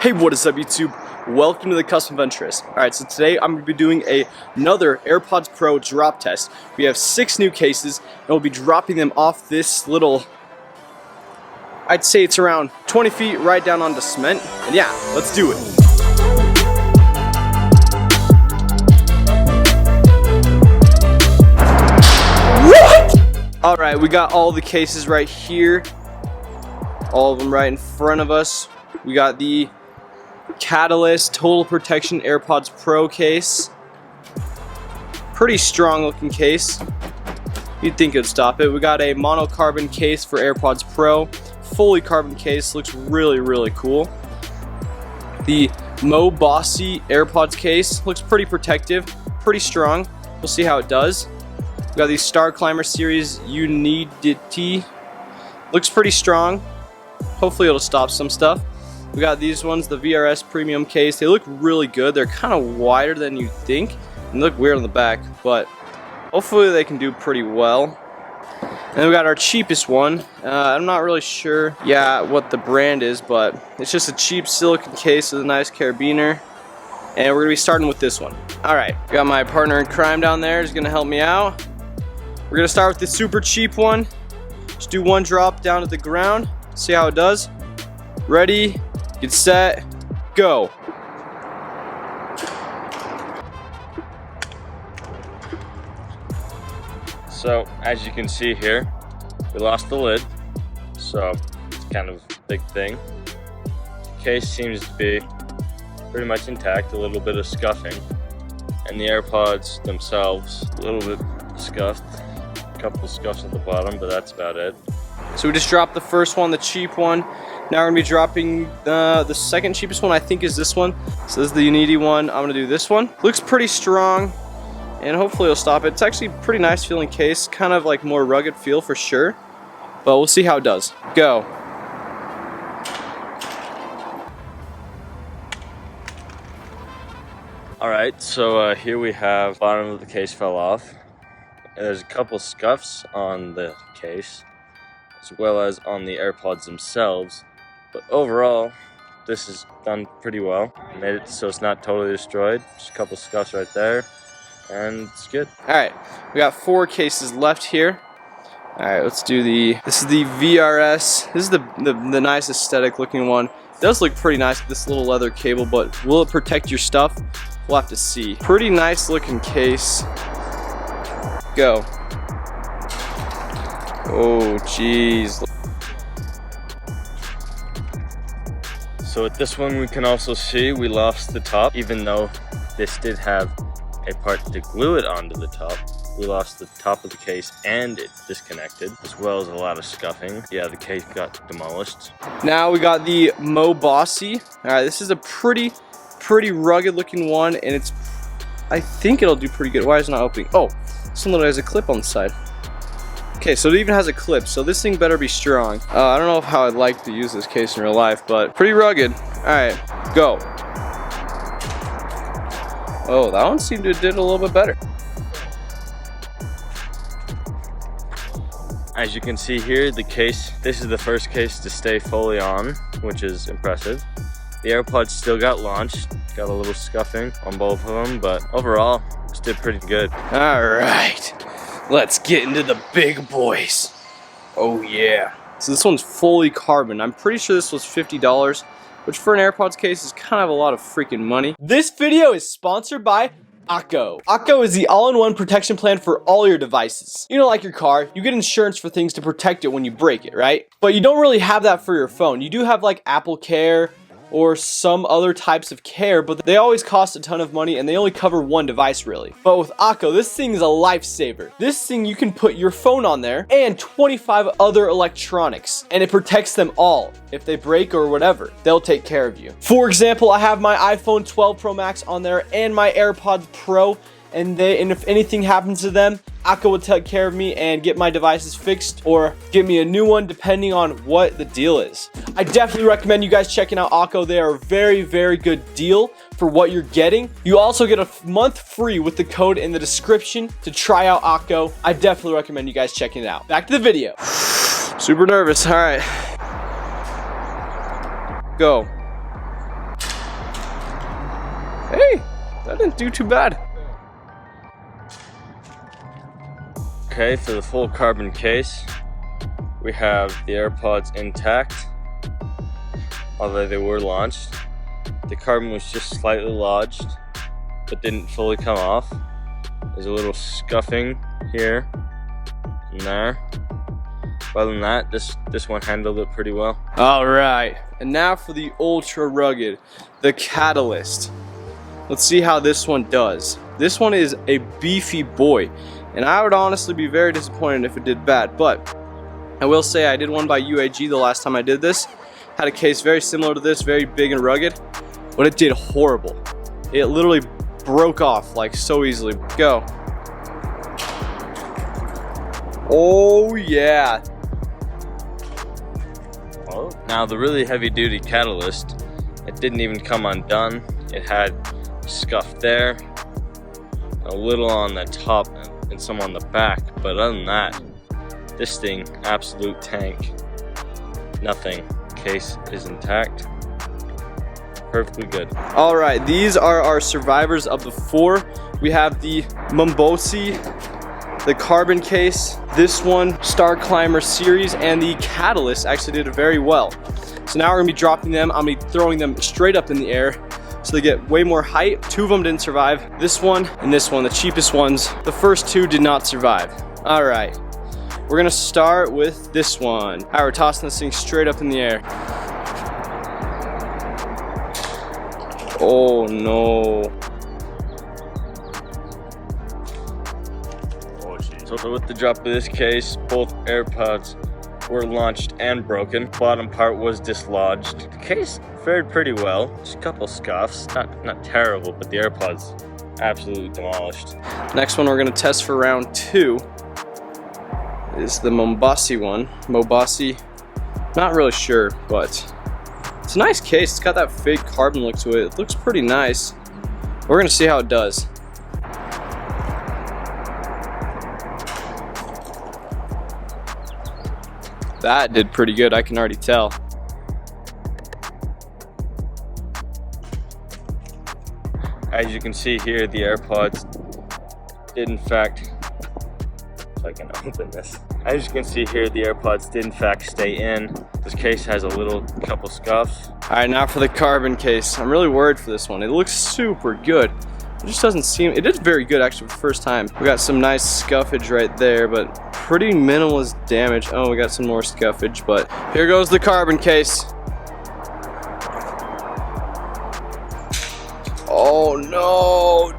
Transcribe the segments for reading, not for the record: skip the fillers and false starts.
Hey, what is up YouTube? Welcome to the Custom Venturist. Alright, so today I'm going to be doing another AirPods Pro drop test. We have 6 new cases and we'll be dropping them off this little, I'd say it's around 20 feet right down onto cement. And yeah, let's do it. What? Alright, we got all the cases right here. All of them right in front of us. We got the Catalyst Total Protection AirPods Pro case. Pretty strong looking case. You'd think it would stop it. We got a monocarbon case for AirPods Pro. Fully carbon case. Looks really cool. The Mo Bossy AirPods case. Looks pretty protective. Pretty strong. We'll see how it does. We got the Star Climber Series Unidity. Looks pretty strong. Hopefully it'll stop some stuff. We got these ones, the VRS Premium case. They look really good. They're kind of wider than you think. And they look weird on the back, but hopefully they can do pretty well. And then we got our cheapest one. I'm not really sure what the brand is, but it's just a cheap silicone case with a nice carabiner. And we're going to be starting with this one. Alright, got my partner in crime down there. He's going to help me out. We're going to start with the super cheap one. Just do one drop down to the ground. See how it does. Ready, get set, go. So as you can see here, we lost the lid, so it's kind of a big thing. The case seems to be pretty much intact, a little bit of scuffing, and the AirPods themselves a little bit scuffed, a couple of scuffs at the bottom, but that's about it. So we just dropped the first one, the cheap one. Now we're gonna be dropping the second cheapest one. I think is this one. So this is the Unity one. I'm gonna do this one. Looks pretty strong, and hopefully it'll stop it. It's actually a pretty nice feeling case, kind of like more rugged feel for sure. But we'll see how it does. Go. Alright, so here we have bottom of the case fell off. There's a couple scuffs on the case, as well as on the AirPods themselves, but overall this is done pretty well. Made it so it's not totally destroyed, just a couple scuffs right there, and it's good. Alright, we got 4 cases left here. Alright, let's do this is the VRS. This is the nice aesthetic looking one. It does look pretty nice with this little leather cable, but will it protect your stuff? We'll have to see. Pretty nice looking case. Go. Oh jeez. So with this one we can also see we lost the top, even though this did have a part to glue it onto the top. We lost the top of the case and it disconnected, as well as a lot of scuffing. Yeah, the case got demolished. Now we got the Mo Bossy. Alright, this is a pretty rugged looking one, and I think it'll do pretty good. Why is it not opening? Oh, this one literally has a clip on the side. Okay, so it even has a clip, so this thing better be strong. I don't know how I'd like to use this case in real life, but pretty rugged. Alright, go. Oh, that one seemed to did a little bit better. As you can see here, the case, this is the first case to stay fully on, which is impressive. The AirPods still got launched, got a little scuffing on both of them, but overall, it did pretty good. Alright, let's get into the big boys. Oh yeah. So this one's fully carbon. I'm pretty sure this was $50, which for an AirPods case is kind of a lot of freaking money. This video is sponsored by Akko. Akko is the all-in-one protection plan for all your devices. You know, like your car, you get insurance for things to protect it when you break it, right? But you don't really have that for your phone. You do have like Apple Care or some other types of care, but they always cost a ton of money and they only cover one device really. But with Akko, this thing is a lifesaver. This thing, you can put your phone on there and 25 other electronics, and it protects them all. If they break or whatever, they'll take care of you. For example, I have my iPhone 12 Pro Max on there and my AirPods Pro, and if anything happens to them, Akko will take care of me and get my devices fixed or give me a new one depending on what the deal is. I definitely recommend you guys checking out Akko. They are a very good deal for what you're getting. You also get a month free with the code in the description to try out Akko. I definitely recommend you guys checking it out. Back to the video. Super nervous. All right. Go. Hey, that didn't do too bad. Okay, for the full carbon case, we have the AirPods intact, although they were launched. The carbon was just slightly lodged, but didn't fully come off. There's a little scuffing here and there. Other than that, this one handled it pretty well. All right, and now for the ultra rugged, the Catalyst. Let's see how this one does. This one is a beefy boy, and I would honestly be very disappointed if it did bad, but I will say I did one by UAG the last time I did this. Had a case very similar to this, very big and rugged, but it did horrible. It literally broke off like so easily. Go. Oh yeah. Now the really heavy duty Catalyst, it didn't even come undone. It had scuff there, a little on the top and some on the back, but other than that, this thing, absolute tank. Nothing. Case is intact. Perfectly good. All right, these are our survivors of the 4. We have the Mombosi, the carbon case, this one, Star Climber series, and the Catalyst actually did very well. So now we're gonna be dropping them. I'm gonna be throwing them straight up in the air so they get way more height. 2 of them didn't survive. This one and this one, the cheapest ones. The first 2 did not survive. All right, we're gonna start with this one. All right, we're tossing this thing straight up in the air. Oh no. So with the drop of this case, both AirPods were launched and broken. Bottom part was dislodged. The case fared pretty well. Just a couple scuffs, not terrible, but the AirPods absolutely demolished. Next one we're gonna test for round 2 is the Mombosi one. Mombosi, not really sure, but it's a nice case. It's got that fake carbon look to it. It looks pretty nice. We're gonna see how it does. That did pretty good, I can already tell. As you can see here, the AirPods did in fact, if I can open this. As you can see here, the AirPods did in fact stay in. This case has a couple scuffs. All right, now for the carbon case. I'm really worried for this one. It looks super good. It just doesn't seem, it did very good actually for the first time. We got some nice scuffage right there, but pretty minimalist damage. Oh, we got some more scuffage, but here goes the carbon case. Oh no.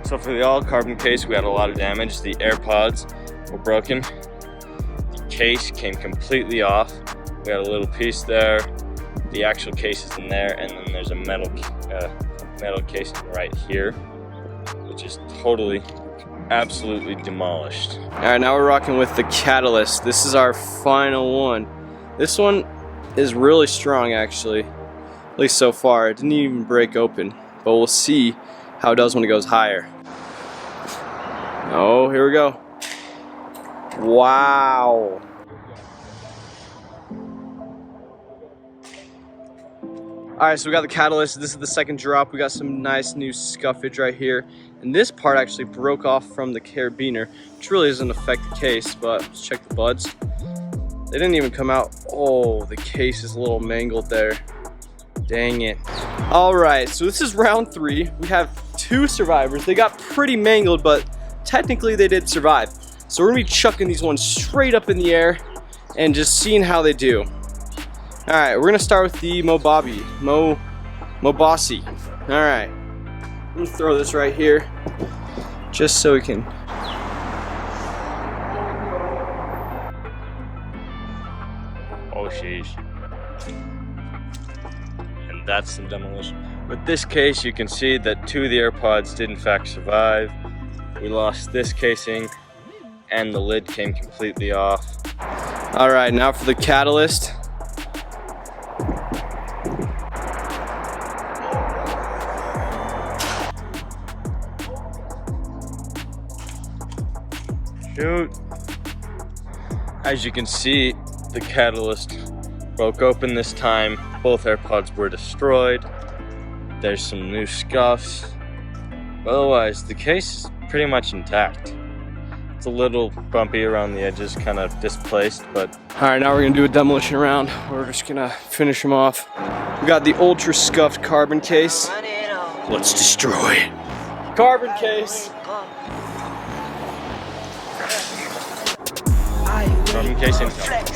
So for the all carbon case, we had a lot of damage. The AirPods were broken. The case came completely off. We had a little piece there. The actual case is in there, and then there's a metal casing right here, which is totally, absolutely demolished. All right, now we're rocking with the Catalyst. This is our final one. This one is really strong actually, at least so far. It didn't even break open, but we'll see how it does when it goes higher. Oh, here we go. Wow. All right, so we got the Catalyst. This is the second drop. We got some nice new scuffage right here. And this part actually broke off from the carabiner, which really doesn't affect the case, but let's check the buds. They didn't even come out. Oh, the case is a little mangled there. Dang it. All right, so this is round 3. We have 2 survivors. They got pretty mangled, but technically they did survive. So we're gonna be chucking these ones straight up in the air and just seeing how they do. All right, we're gonna start with the Mombosi. All right, I'm gonna throw this right here just so we can. Oh sheesh. And that's some demolition. With this case, you can see that 2 of the AirPods did in fact survive. We lost this casing and the lid came completely off. All right, now for the Catalyst. Shoot. As you can see, the Catalyst broke open this time. Both AirPods were destroyed. There's some new scuffs. Otherwise, the case is pretty much intact. It's a little bumpy around the edges, kind of displaced, but... Alright, now we're gonna do a demolition round. We're just gonna finish them off. We got the ultra scuffed carbon case. Let's destroy it. Carbon case. Carbon case inside.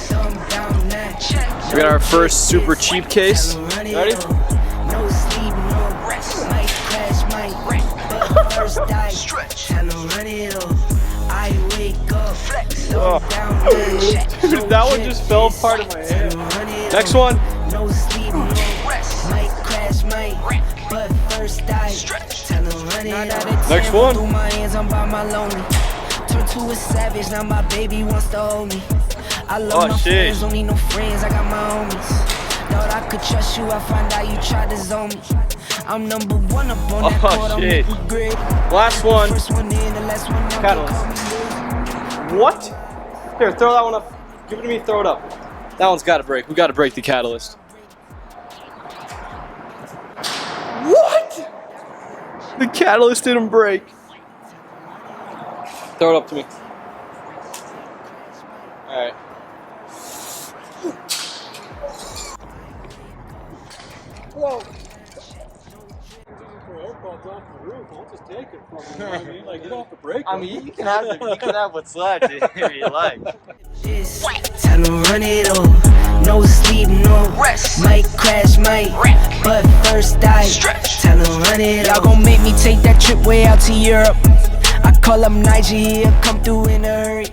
We got our first super cheap case. Ready? Oh. Dude, that one just fell apart in my hand. Next one. Next one. To a savage, now my baby wants to hold me. I love my friends, don't need no friends, I got my homies. Thought I could trust you, I find out you tried to zone me. I'm number one up on that court, I'm making grid. Last one. First one in, the last one out, catalyst. What? Here, throw that one up. Give it to me, throw it up. That one's gotta break. We gotta break the catalyst. What? The catalyst didn't break. Throw it up to me. Alright. Whoa. I'll just take it from you. You know what I mean? Like, you don't have to break it. I mean, you can have what's left if you like. Time to run it all. No sleep, no rest. Might crash, might wreck, but first I stretch. Time to run it all. Y'all gon' make me take that trip way out to Europe. I call up Nigeria, come through in a hurry.